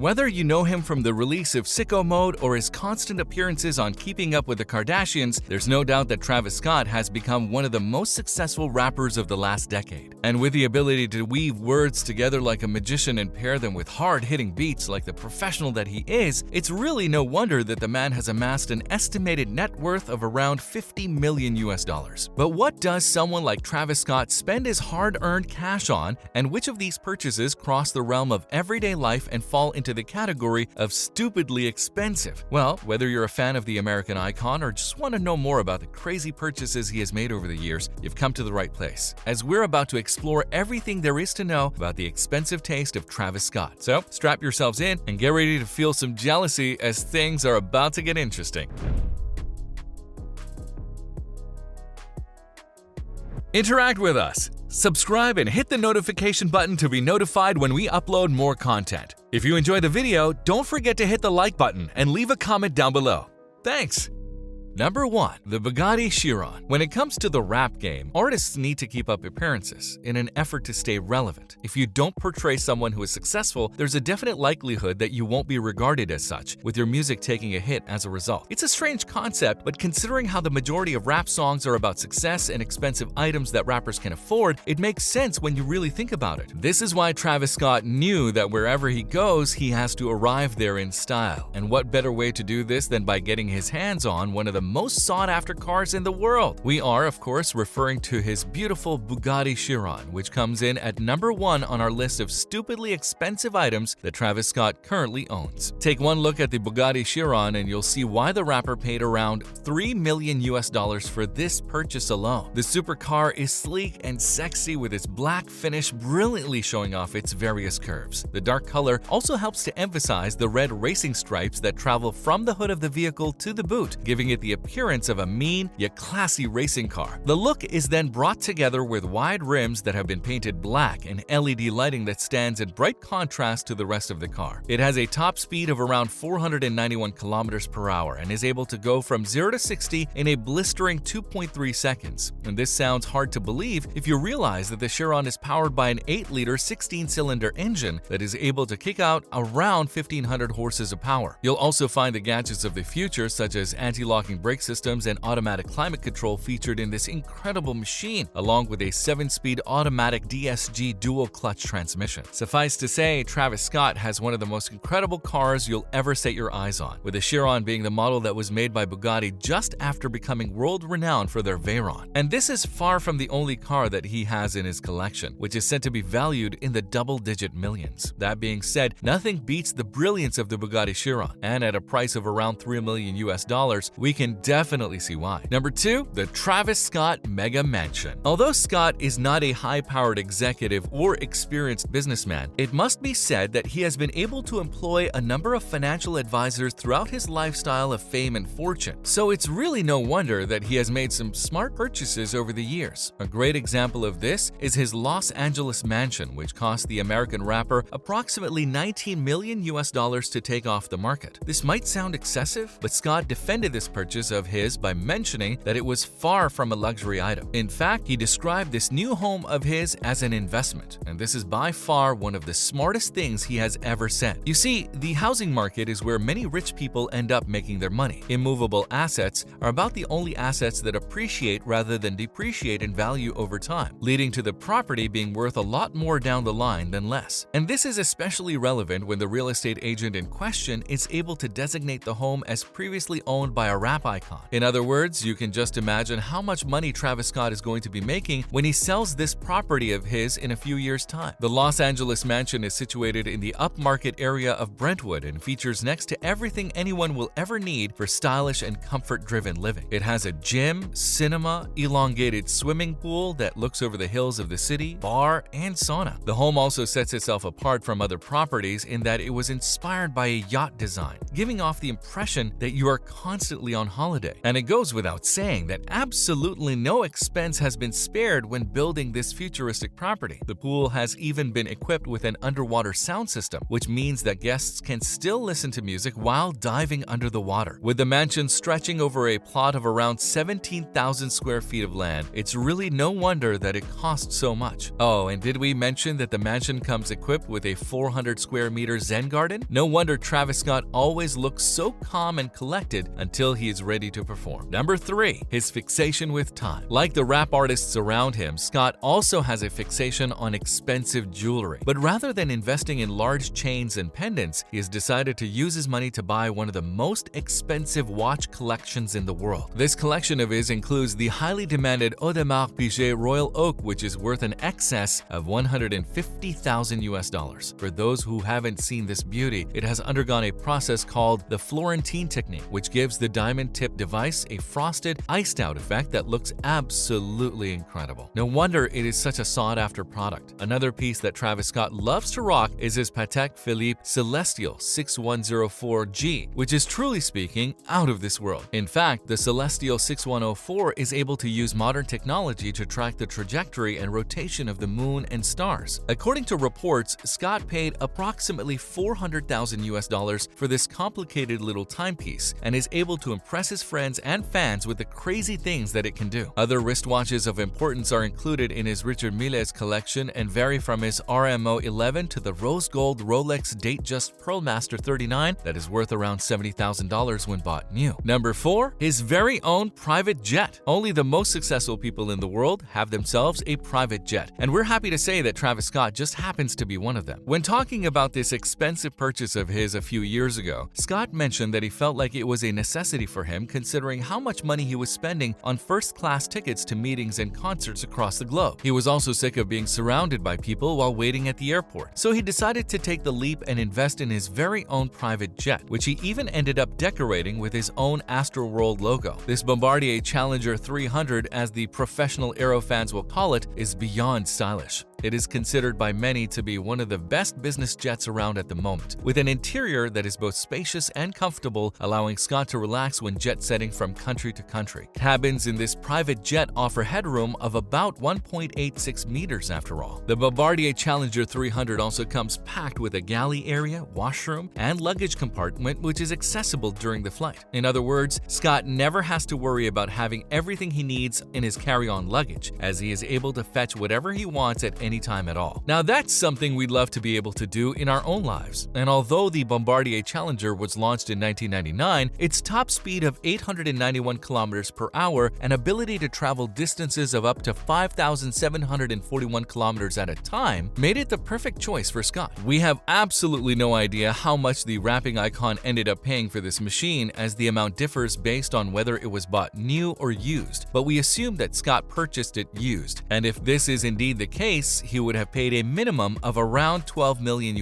Whether you know him from the release of Sicko Mode or his constant appearances on Keeping Up with the Kardashians, there's no doubt that Travis Scott has become one of the most successful rappers of the last decade. And with the ability to weave words together like a magician and pair them with hard-hitting beats like the professional that he is, it's really no wonder that the man has amassed an estimated net worth of around $50 million US. But what does someone like Travis Scott spend his hard-earned cash on, and which of these purchases cross the realm of everyday life and fall into the category of stupidly expensive? Well, whether you're a fan of the American icon or just want to know more about the crazy purchases he has made over the years, you've come to the right place, as we're about to explore everything there is to know about the expensive taste of Travis Scott. So strap yourselves in and get ready to feel some jealousy as things are about to get interesting. Interact with us. Subscribe and hit the notification button to be notified when we upload more content. If you enjoy the video, don't forget to hit the like button and leave a comment down below. Thanks! Number 1. The Bugatti Chiron. When it comes to the rap game, artists need to keep up appearances in an effort to stay relevant. If you don't portray someone who is successful, there's a definite likelihood that you won't be regarded as such, with your music taking a hit as a result. It's a strange concept, but considering how the majority of rap songs are about success and expensive items that rappers can afford, it makes sense when you really think about it. This is why Travis Scott knew that wherever he goes, he has to arrive there in style. And what better way to do this than by getting his hands on one of the most sought-after cars in the world? We are, of course, referring to his beautiful Bugatti Chiron, which comes in at number 1 on our list of stupidly expensive items that Travis Scott currently owns. Take one look at the Bugatti Chiron and you'll see why the rapper paid around $3 million US for this purchase alone. The supercar is sleek and sexy with its black finish brilliantly showing off its various curves. The dark color also helps to emphasize the red racing stripes that travel from the hood of the vehicle to the boot, giving it the appearance of a mean yet classy racing car. The look is then brought together with wide rims that have been painted black and LED lighting that stands in bright contrast to the rest of the car. It has a top speed of around 491 kilometers per hour and is able to go from 0 to 60 in a blistering 2.3 seconds. And this sounds hard to believe if you realize that the Chiron is powered by an 8-liter 16-cylinder engine that is able to kick out around 1,500 horses of power. You'll also find the gadgets of the future such as anti-locking brake systems and automatic climate control featured in this incredible machine, along with a 7-speed automatic DSG dual-clutch transmission. Suffice to say, Travis Scott has one of the most incredible cars you'll ever set your eyes on, with the Chiron being the model that was made by Bugatti just after becoming world-renowned for their Veyron. And this is far from the only car that he has in his collection, which is said to be valued in the double-digit millions. That being said, nothing beats the brilliance of the Bugatti Chiron, and at a price of around $3 million US, we can definitely see why. Number 2. The Travis Scott Mega Mansion. Although Scott is not a high-powered executive or experienced businessman, it must be said that he has been able to employ a number of financial advisors throughout his lifestyle of fame and fortune. So it's really no wonder that he has made some smart purchases over the years. A great example of this is his Los Angeles mansion, which cost the American rapper approximately $19 million US to take off the market. This might sound excessive, but Scott defended this purchase of his by mentioning that it was far from a luxury item. In fact, he described this new home of his as an investment, and this is by far one of the smartest things he has ever said. You see, the housing market is where many rich people end up making their money. Immovable assets are about the only assets that appreciate rather than depreciate in value over time, leading to the property being worth a lot more down the line than less. And this is especially relevant when the real estate agent in question is able to designate the home as previously owned by a rap icon. In other words, you can just imagine how much money Travis Scott is going to be making when he sells this property of his in a few years' time. The Los Angeles mansion is situated in the upmarket area of Brentwood and features next to everything anyone will ever need for stylish and comfort-driven living. It has a gym, cinema, elongated swimming pool that looks over the hills of the city, bar, and sauna. The home also sets itself apart from other properties in that it was inspired by a yacht design, giving off the impression that you are constantly on holiday holiday. And it goes without saying that absolutely no expense has been spared when building this futuristic property. The pool has even been equipped with an underwater sound system, which means that guests can still listen to music while diving under the water. With the mansion stretching over a plot of around 17,000 square feet of land, it's really no wonder that it costs so much. Oh, and did we mention that the mansion comes equipped with a 400 square meter Zen garden? No wonder Travis Scott always looks so calm and collected until he is ready to perform. Number 3. His fixation with time. Like the rap artists around him, Scott also has a fixation on expensive jewelry. But rather than investing in large chains and pendants, he has decided to use his money to buy one of the most expensive watch collections in the world. This collection of his includes the highly demanded Audemars Piguet Royal Oak, which is worth an excess of $150,000. For those who haven't seen this beauty, it has undergone a process called the Florentine technique, which gives the diamond tip device a frosted, iced-out effect that looks absolutely incredible. No wonder it is such a sought-after product. Another piece that Travis Scott loves to rock is his Patek Philippe Celestial 6104G, which is truly speaking out of this world. In fact, the Celestial 6104 is able to use modern technology to track the trajectory and rotation of the moon and stars. According to reports, Scott paid approximately $400,000 for this complicated little timepiece and is able to impress his friends and fans with the crazy things that it can do. Other wristwatches of importance are included in his Richard Mille's collection and vary from his RMO 11 to the rose gold Rolex Datejust Pearlmaster 39 that is worth around $70,000 when bought new. Number 4. His very own private jet. Only the most successful people in the world have themselves a private jet, and we're happy to say that Travis Scott just happens to be one of them. When talking about this expensive purchase of his a few years ago, Scott mentioned that he felt like it was a necessity for him considering how much money he was spending on first-class tickets to meetings and concerts across the globe. He was also sick of being surrounded by people while waiting at the airport, so he decided to take the leap and invest in his very own private jet, which he even ended up decorating with his own astroworld logo. This Bombardier Challenger 300, as the professional aero fans will call it, is beyond stylish. It is considered by many to be one of the best business jets around at the moment, with an interior that is both spacious and comfortable, allowing Scott to relax when jet setting from country to country. Cabins in this private jet offer headroom of about 1.86 meters after all. The Bombardier Challenger 300 also comes packed with a galley area, washroom, and luggage compartment which is accessible during the flight. In other words, Scott never has to worry about having everything he needs in his carry-on luggage, as he is able to fetch whatever he wants at any time at all. Now that's something we'd love to be able to do in our own lives. And although the Bombardier Challenger was launched in 1999, its top speed of 891 kilometers per hour and ability to travel distances of up to 5,741 kilometers at a time made it the perfect choice for Scott. We have absolutely no idea how much the rapping icon ended up paying for this machine, as the amount differs based on whether it was bought new or used, but we assume that Scott purchased it used. And if this is indeed the case, he would have paid a minimum of around $12 million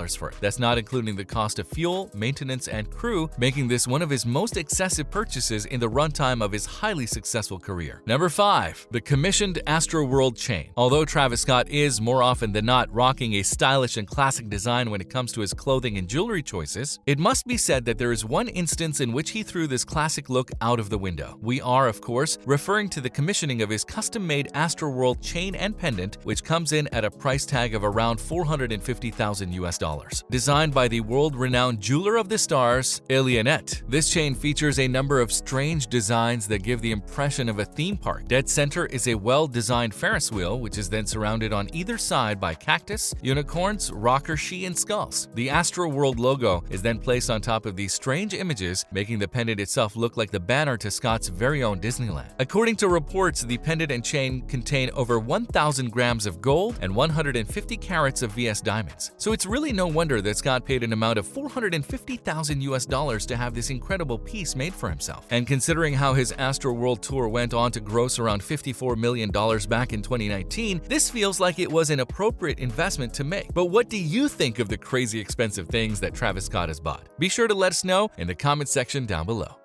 for it. That's not including the cost of fuel, maintenance, and crew, making this one of his most excessive purchases in the runtime of his highly successful career. Number 5. The commissioned Astroworld chain. Although Travis Scott is more often than not rocking a stylish and classic design when it comes to his clothing and jewelry choices, it must be said that there is one instance in which he threw this classic look out of the window. We are, of course, referring to the commissioning of his custom-made Astroworld chain and pendant, which comes in at a price tag of around $450,000. Designed by the world-renowned jeweler of the stars, Elianet, this chain features a number of strange designs that give the impression of a theme park. Dead center is a well-designed Ferris wheel, which is then surrounded on either side by cactus, unicorns, rocker she, and skulls. The Astroworld logo is then placed on top of these strange images, making the pendant itself look like the banner to Scott's very own Disneyland. According to reports, the pendant and chain contain over 1,000 grams of gold and 150 carats of VS diamonds. So it's really no wonder that Scott paid an amount of $450,000 to have this incredible piece made for himself. And considering how his Astroworld tour went on to gross around $54 million back in 2019, this feels like it was an appropriate investment to make. But what do you think of the crazy expensive things that Travis Scott has bought? Be sure to let us know in the comment section down below.